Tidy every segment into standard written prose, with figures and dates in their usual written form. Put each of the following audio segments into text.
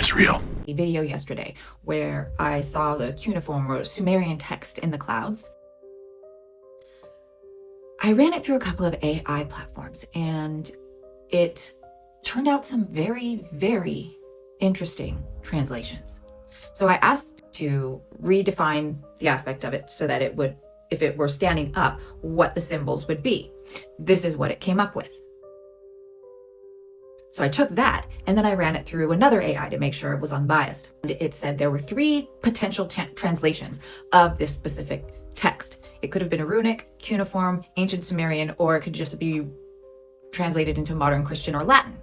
is real. A video yesterday where I saw the cuneiform or Sumerian text in the clouds. I ran it through a couple of AI platforms and it turned out some very, very interesting translations. So I asked to redefine the aspect of it so that it would, if it were standing up, what the symbols would be. This is what it came up with. So I took that and then I ran it through another AI to make sure it was unbiased. It said there were 3 potential translations of this specific text. It could have been a runic, cuneiform, ancient Sumerian, or it could just be translated into modern Christian or Latin.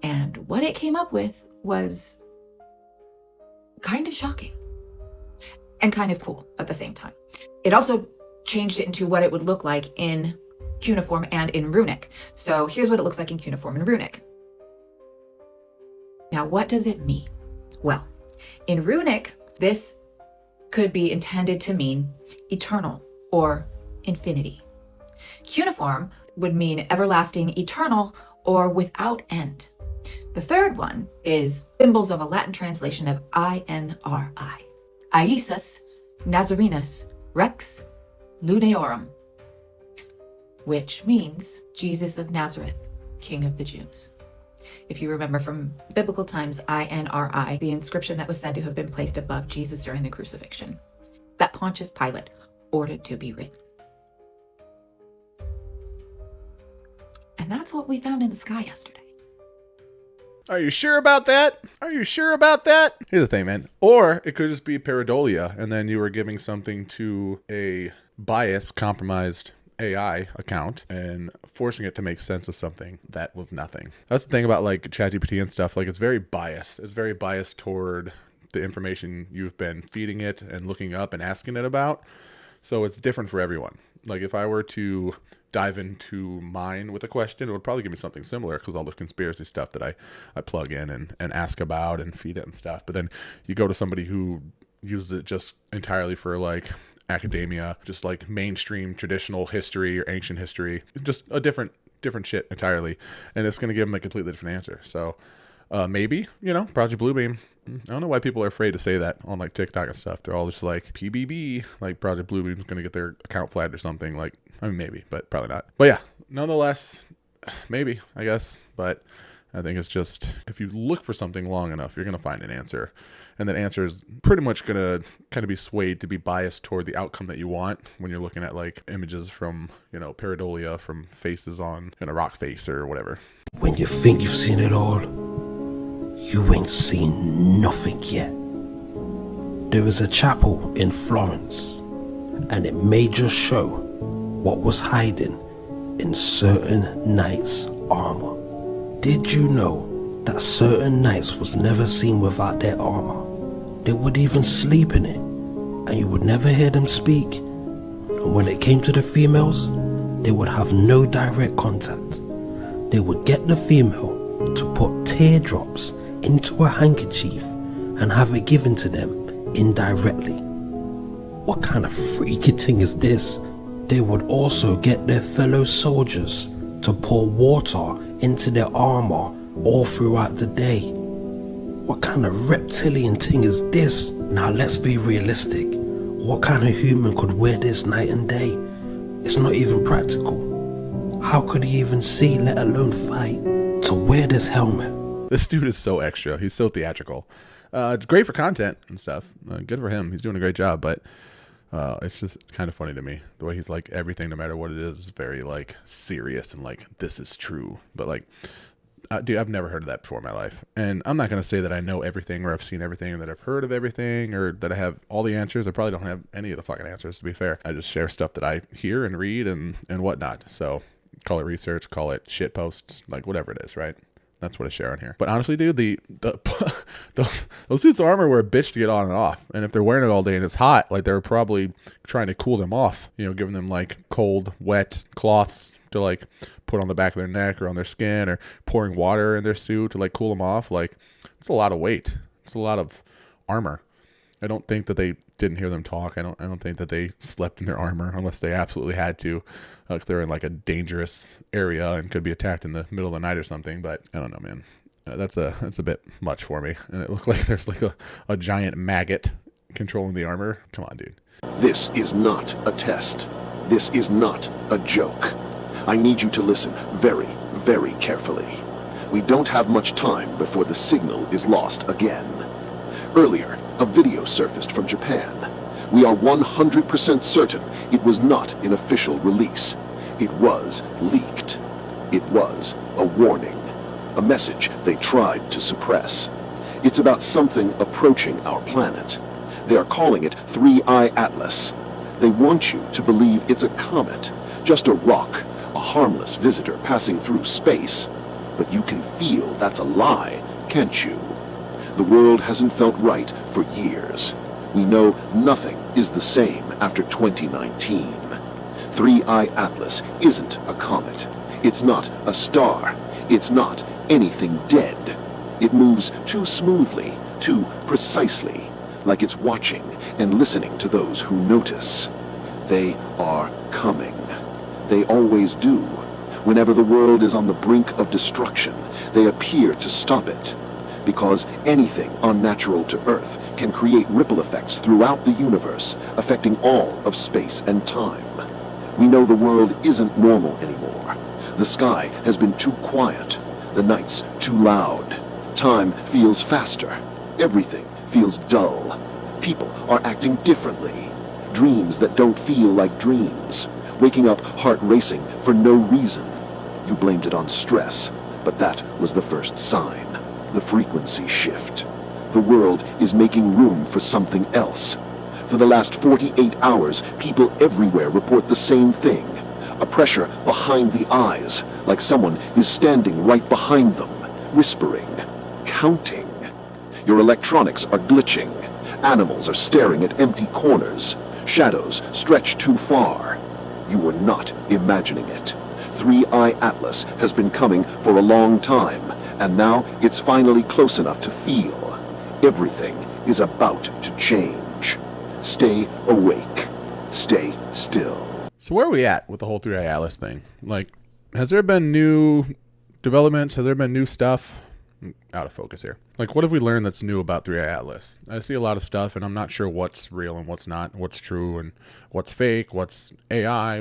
And what it came up with was kind of shocking and kind of cool at the same time. It also changed it into what it would look like in cuneiform and in runic. So here's what it looks like in cuneiform and runic. Now, what does it mean? Well, in runic, this could be intended to mean eternal or infinity. Cuneiform would mean everlasting, eternal, or without end. The third one is symbols of a Latin translation of INRI. Iesus Nazarenus Rex Lunaorum, which means Jesus of Nazareth, King of the Jews. If you remember from biblical times, INRI, the inscription that was said to have been placed above Jesus during the crucifixion, that Pontius Pilate ordered to be written. And that's what we found in the sky yesterday. Are you sure about that? Are you sure about that? Here's the thing, man. Or it could just be pareidolia, and then you were giving something to a biased, compromised AI account and forcing it to make sense of something that was nothing. That's the thing about like ChatGPT and stuff. Like it's very biased. It's very biased toward the information you've been feeding it and looking up and asking it about. So it's different for everyone. Like if I were to dive into mine with a question, it would probably give me something similar because all the conspiracy stuff that I plug in and ask about and feed it and stuff. But then you go to somebody who uses it just entirely for like academia, just like mainstream traditional history or ancient history, just a different shit entirely, and it's going to give them a completely different answer. So maybe, Project Bluebeam. I don't know why people are afraid to say that on like TikTok and stuff. They're all just like PBB, like Project Bluebeam is going to get their account flagged or something. Like, I mean, maybe, but probably not. But yeah, nonetheless, maybe, I guess. But I think it's just, if you look for something long enough, you're going to find an answer. And that answer is pretty much going to kind of be swayed to be biased toward the outcome that you want when you're looking at like images from, pareidolia, from faces on a rock face or whatever. When you think you've seen it all, you ain't seen nothing yet. There is a chapel in Florence, and it may just show what was hiding in certain knights' armor. Did you know that certain knights was never seen without their armor? They would even sleep in it, and you would never hear them speak. And when it came to the females, they would have no direct contact. They would get the female to put teardrops into a handkerchief and have it given to them indirectly. What kind of freaky thing is this? They would also get their fellow soldiers to pour water into their armor all throughout the day. What kind of reptilian thing is this? Now let's be realistic. What kind of human could wear this night and day? It's not even practical. How could he even see, let alone fight? To wear this helmet? This dude is so extra. He's so theatrical. It's great for content and stuff. Good for him. He's doing a great job, but it's just kind of funny to me. The way he's like, everything, no matter what it is very like serious and like, this is true. But like, dude, I've never heard of that before in my life. And I'm not going to say that I know everything or I've seen everything or that I've heard of everything or that I have all the answers. I probably don't have any of the fucking answers, to be fair. I just share stuff that I hear and read and whatnot. So call it research, call it shit posts, like whatever it is, right? That's what I share on here. But honestly, dude, those suits of armor were a bitch to get on and off. And if they're wearing it all day and it's hot, like they're probably trying to cool them off, giving them like cold, wet cloths to like put on the back of their neck or on their skin, or pouring water in their suit to like cool them off. Like it's a lot of weight. It's a lot of armor. I don't think that they didn't hear them talk. I don't think that they slept in their armor unless they absolutely had to. If they're in like a dangerous area and could be attacked in the middle of the night or something. But I don't know, man. That's a bit much for me. And it looked like there's like a giant maggot controlling the armor. Come on, dude. This is not a test. This is not a joke. I need you to listen very, very carefully. We don't have much time before the signal is lost again. Earlier, a video surfaced from Japan. We are 100% certain it was not an official release. It was leaked. It was a warning. A message they tried to suppress. It's about something approaching our planet. They are calling it 3I Atlas. They want you to believe it's a comet, just a rock, a harmless visitor passing through space. But you can feel that's a lie, can't you? The world hasn't felt right for years. We know nothing is the same after 2019. 3I Atlas isn't a comet. It's not a star. It's not anything dead. It moves too smoothly, too precisely, like it's watching and listening to those who notice. They are coming. They always do. Whenever the world is on the brink of destruction, they appear to stop it. Because anything unnatural to Earth can create ripple effects throughout the universe, affecting all of space and time. We know the world isn't normal anymore. The sky has been too quiet. The nights too loud. Time feels faster. Everything feels dull. People are acting differently. Dreams that don't feel like dreams. Waking up heart racing for no reason. You blamed it on stress, but that was the first sign. The frequency shift. The world is making room for something else. For the last 48 hours, people everywhere report the same thing. A pressure behind the eyes, like someone is standing right behind them, whispering, counting. Your electronics are glitching. Animals are staring at empty corners. Shadows stretch too far. You were not imagining it. 3I Atlas has been coming for a long time, and now it's finally close enough to feel. Everything is about to change. Stay awake. Stay still. So where are we at with the whole 3I Atlas thing? Like, has there been new developments? Has there been new stuff? I'm out of focus here. Like, what have we learned that's new about 3I Atlas? I see a lot of stuff, and I'm not sure what's real and what's not, what's true and what's fake, what's AI,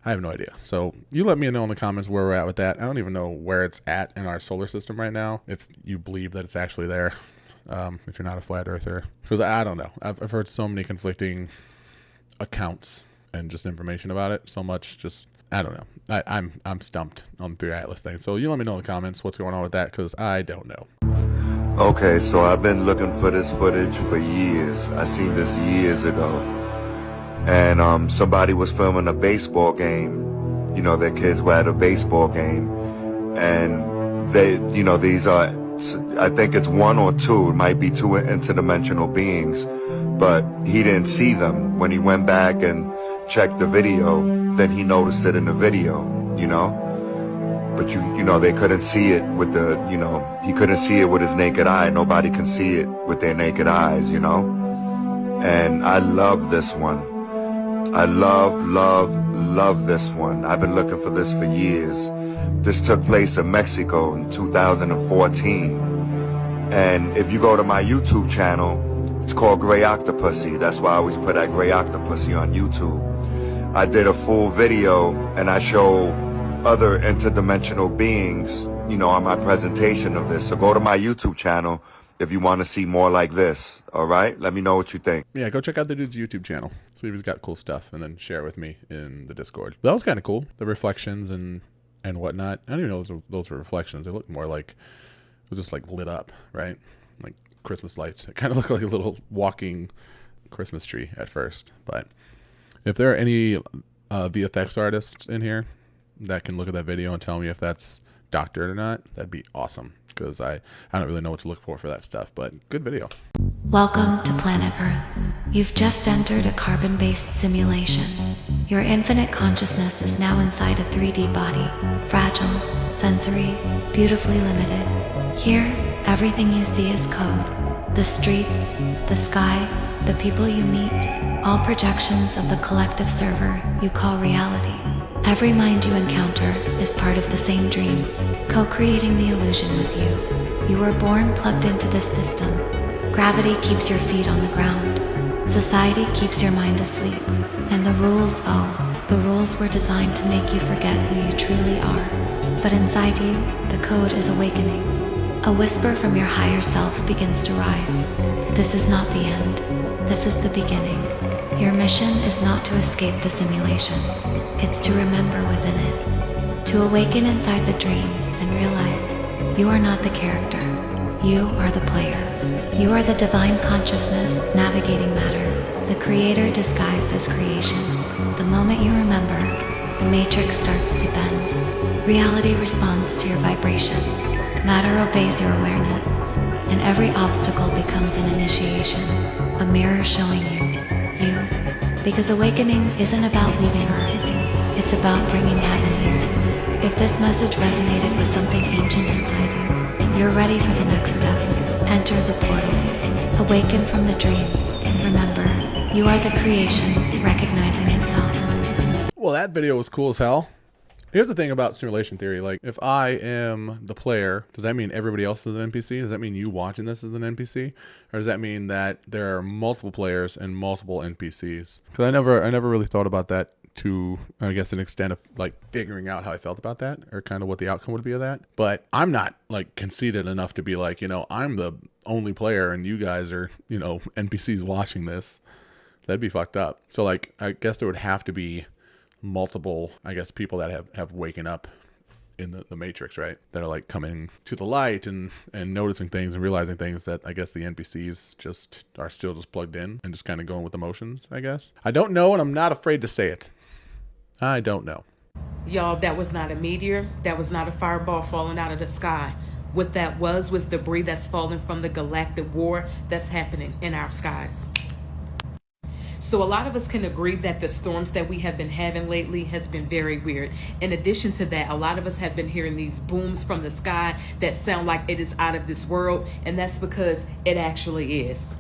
I have no idea. So you let me know in the comments where we're at with that. I don't even know where it's at in our solar system right now, if you believe that it's actually there, if you're not a flat earther. Because I don't know. I've heard so many conflicting accounts and just information about it. So much just, I don't know. I'm stumped on the 3I Atlas thing. So you let me know in the comments what's going on with that, because I don't know. Okay, so I've been looking for this footage for years. I seen this years ago. And somebody was filming a baseball game. You know, their kids were at a baseball game. And they, you know, these are, I think it's one or two, it might be two interdimensional beings. But he didn't see them. When he went back and checked the video, then he noticed it in the video, you know? But you know, they couldn't see it with the, you know, he couldn't see it with his naked eye. Nobody can see it with their naked eyes, you know? And I love this one. I love this one. I've been looking for this for years. This took place in Mexico in 2014. And if you go to my YouTube channel, it's called Gray Octopussy. That's why I always put that Gray Octopussy on YouTube. I did a full video and I show other interdimensional beings, you know, on my presentation of this. So go to my YouTube channel if you want to see more like this. All right, let me know what you think. Yeah, go check out the dude's YouTube channel, see if he's got cool stuff, and then share it with me in the Discord. That was kind of cool, the reflections and whatnot. I don't even know those were reflections. They looked more like it was just like lit up, right? Like Christmas lights. It kind of looked like a little walking Christmas tree at first. But if there are any VFX artists in here that can look at that video and tell me if that's doctored or not, that'd be awesome, because I don't really know what to look for that stuff. But good video. Welcome to planet Earth. You've just entered a carbon-based simulation. Your infinite consciousness is now inside a 3D body, fragile, sensory, beautifully limited. Here, everything you see is code. The streets, the sky, the people you meet, all projections of the collective server you call reality. Every mind you encounter is part of the same dream. co-creating the illusion with you. You were born plugged into this system. Gravity keeps your feet on the ground. Society keeps your mind asleep. And the rules, the rules were designed to make you forget who you truly are. But inside you, the code is awakening. A whisper from your higher self begins to rise. This is not the end. This is the beginning. Your mission is not to escape the simulation. It's to remember within it. To awaken inside the dream and realize you are not the character. You are the player. You are the divine consciousness navigating matter, the creator disguised as creation. The moment you remember, the matrix starts to bend. Reality responds to your vibration. Matter obeys your awareness, and every obstacle becomes an initiation, a mirror showing you. Because awakening isn't about leaving Earth, it's about bringing heaven here. If this message resonated with something ancient inside you, you're ready for the next step. Enter the portal. Awaken from the dream. Remember, you are the creation recognizing itself. Well, that video was cool as hell. Here's the thing about simulation theory. Like, if I am the player, does that mean everybody else is an NPC? Does that mean you watching this is an NPC? Or does that mean that there are multiple players and multiple NPCs? Because I never really thought about that to, I guess, an extent of like figuring out how I felt about that or kind of what the outcome would be of that. But I'm not like conceited enough to be like, I'm the only player and you guys are, NPCs watching this. That'd be fucked up. So like, I guess there would have to be multiple, I guess, people that have waken up in the Matrix, right? That are like coming to the light and noticing things and realizing things that I guess the NPCs just are still just plugged in and just kind of going with emotions, I guess. I don't know, and I'm not afraid to say it. I don't know. Y'all, that was not a meteor. That was not a fireball falling out of the sky. What that was debris that's falling from the galactic war that's happening in our skies. So a lot of us can agree that the storms that we have been having lately has been very weird. In addition to that, a lot of us have been hearing these booms from the sky that sound like it is out of this world, and that's because it actually is.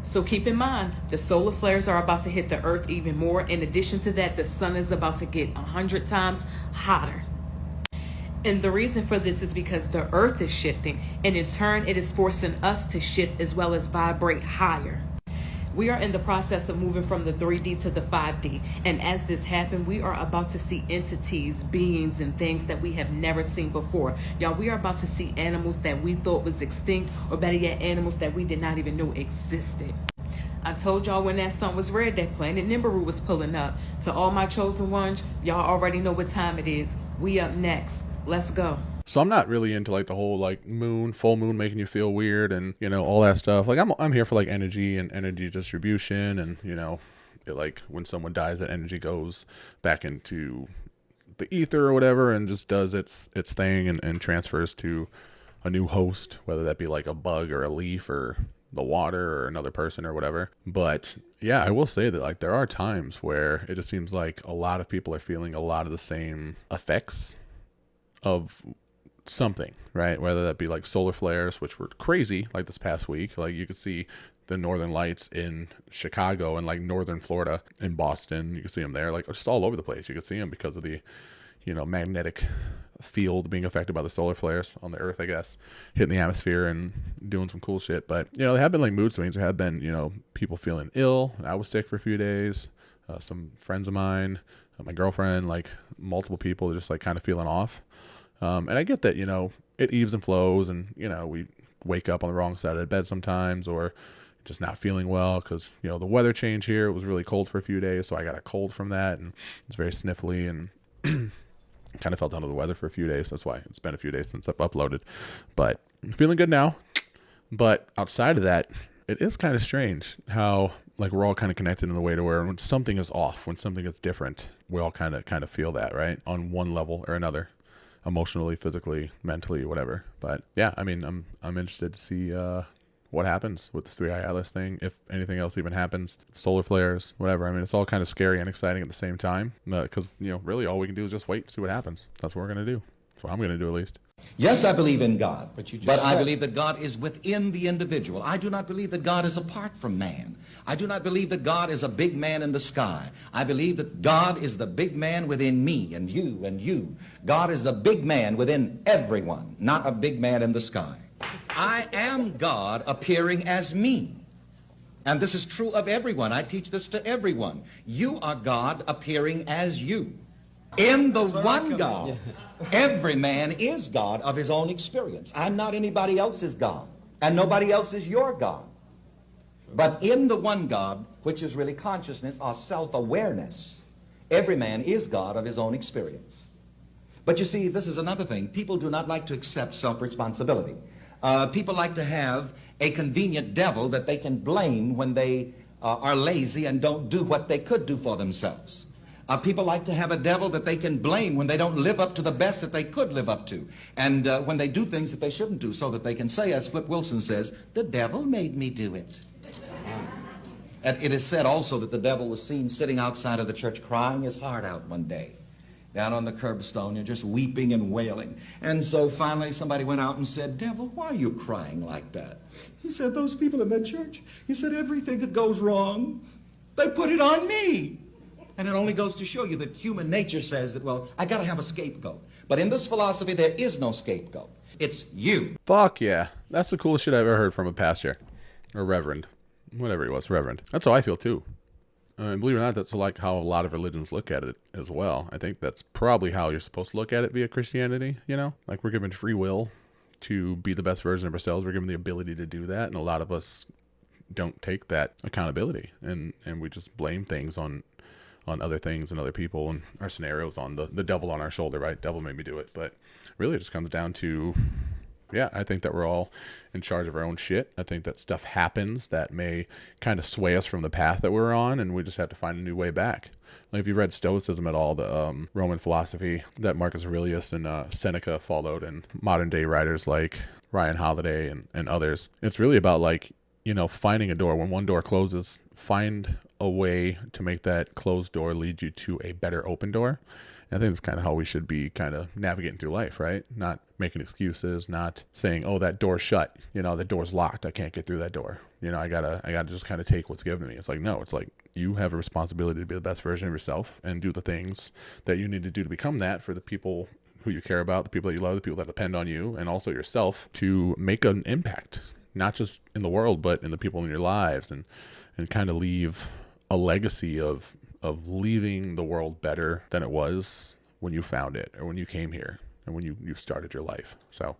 So keep in mind, the solar flares are about to hit the earth even more. In addition to that, the sun is about to get 100 times hotter. And the reason for this is because the earth is shifting, and in turn, it is forcing us to shift as well as vibrate higher. We are in the process of moving from the 3D to the 5D. And as this happens, we are about to see entities, beings, and things that we have never seen before. Y'all, we are about to see animals that we thought was extinct, or better yet, animals that we did not even know existed. I told y'all when that sun was red, that planet Nibiru was pulling up. To all my chosen ones, y'all already know what time it is. We up next. Let's go. So I'm not really into like the whole like full moon making you feel weird and all that stuff. Like I'm here for like energy and energy distribution, and it, like when someone dies, that energy goes back into the ether or whatever and just does its thing and transfers to a new host, whether that be like a bug or a leaf or the water or another person or whatever. But yeah, I will say that like there are times where it just seems like a lot of people are feeling a lot of the same effects of something, right? Whether that be like solar flares, which were crazy like this past week. Like you could see the northern lights in Chicago and like northern Florida, in Boston. You could see them there, like just all over the place. You could see them because of the magnetic field being affected by the solar flares on the earth, I guess, hitting the atmosphere and doing some cool shit. But there have been like mood swings. There have been people feeling ill. I was sick for a few days. Some friends of mine, my girlfriend, like multiple people just like kind of feeling off. And I get that, it ebbs and flows, and, we wake up on the wrong side of the bed sometimes, or just not feeling well because, the weather change here. It was really cold for a few days, so I got a cold from that, and it's very sniffly, and kind of felt under the weather for a few days. That's why it's been a few days since I've uploaded, but I'm feeling good now. But outside of that, it is kind of strange how like we're all kind of connected in a way to where when something is off, when something is different, we all kind of feel that, right? On one level or another. Emotionally, physically, mentally, whatever. But yeah, I mean, I'm interested to see what happens with this 3i Atlas thing, if anything else even happens, solar flares, whatever. I mean, it's all kind of scary and exciting at the same time because really all we can do is just wait and see what happens. That's what we're gonna do. That's what I'm gonna do, at least. Yes, I believe in God, But you just but I said- believe that God is within the individual. I do not believe that God is apart from man. I do not believe that God is a big man in the sky. I believe that God is the big man within me and you and you. God is the big man within everyone, not a big man in the sky. I am God appearing as me. And this is true of everyone. I teach this to everyone. You are God appearing as you. In the one God, every man is God of his own experience. I'm not anybody else's God, and nobody else is your God. But in the one God, which is really consciousness or self-awareness, every man is God of his own experience. But you see, this is another thing. People do not like to accept self-responsibility. People like to have a convenient devil that they can blame when they are lazy and don't do what they could do for themselves. People like to have a devil that they can blame when they don't live up to the best that they could live up to. And when they do things that they shouldn't do, so that they can say, as Flip Wilson says, the devil made me do it. And it is said also that the devil was seen sitting outside of the church crying his heart out one day. Down on the curbstone, you're just weeping and wailing. And so finally somebody went out and said, devil, why are you crying like that? He said, those people in that church, he said, everything that goes wrong, they put it on me. And it only goes to show you that human nature says that, well, I got to have a scapegoat. But in this philosophy, there is no scapegoat. It's you. Fuck yeah. That's the coolest shit I've ever heard from a pastor. Or reverend. Whatever he was, reverend. That's how I feel too. And believe it or not, that's like how a lot of religions look at it as well. I think that's probably how you're supposed to look at it via Christianity, you know? Like we're given free will to be the best version of ourselves. We're given the ability to do that. And a lot of us don't take that accountability. And we just blame things on other things and other people and our scenarios on the devil on our shoulder, right? Devil made me do it. But really it just comes down to, yeah, I think that we're all in charge of our own shit. I think that stuff happens that may kind of sway us from the path that we're on, and we just have to find a new way back. Like if you read Stoicism at all, the Roman philosophy that Marcus Aurelius and Seneca followed, and modern day writers like Ryan Holiday and others, it's really about like, you know, finding a door. When one door closes, find a way to make that closed door lead you to a better open door. And I think that's kind of how we should be kind of navigating through life, right? Not making excuses, not saying, oh, that door's shut, you know, the door's locked, I can't get through that door. You know, I gotta just kind of take what's given to me. It's like, no, it's like you have a responsibility to be the best version of yourself and do the things that you need to do to become that for the people who you care about, the people that you love, the people that depend on you, and also yourself to make an impact, not just in the world, but in the people in your lives, and kind of leave a legacy of leaving the world better than it was when you found it, or when you came here, and when you started your life. So,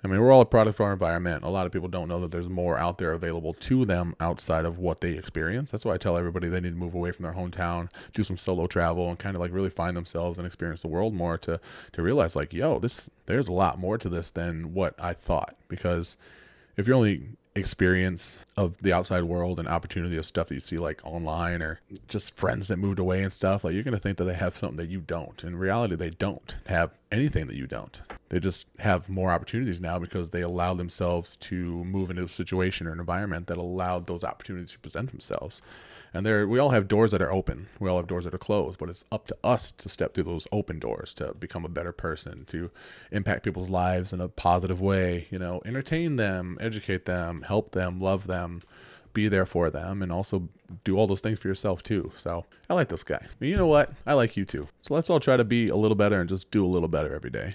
I mean, we're all a product of our environment. A lot of people don't know that there's more out there available to them outside of what they experience. That's why I tell everybody they need to move away from their hometown, do some solo travel, and kind of like really find themselves and experience the world more to realize like, yo, there's a lot more to this than what I thought. Because if you're only experience of the outside world and opportunity of stuff that you see like online or just friends that moved away and stuff, like you're going to think that they have something that you don't. In reality, they don't have anything that you don't. They just have more opportunities now because they allow themselves to move into a situation or an environment that allowed those opportunities to present themselves. And we all have doors that are open. We all have doors that are closed, but it's up to us to step through those open doors to become a better person, to impact people's lives in a positive way, you know, entertain them, educate them, help them, love them, be there for them, and also do all those things for yourself too. So I like this guy. But you know what? I like you too. So let's all try to be a little better and just do a little better every day.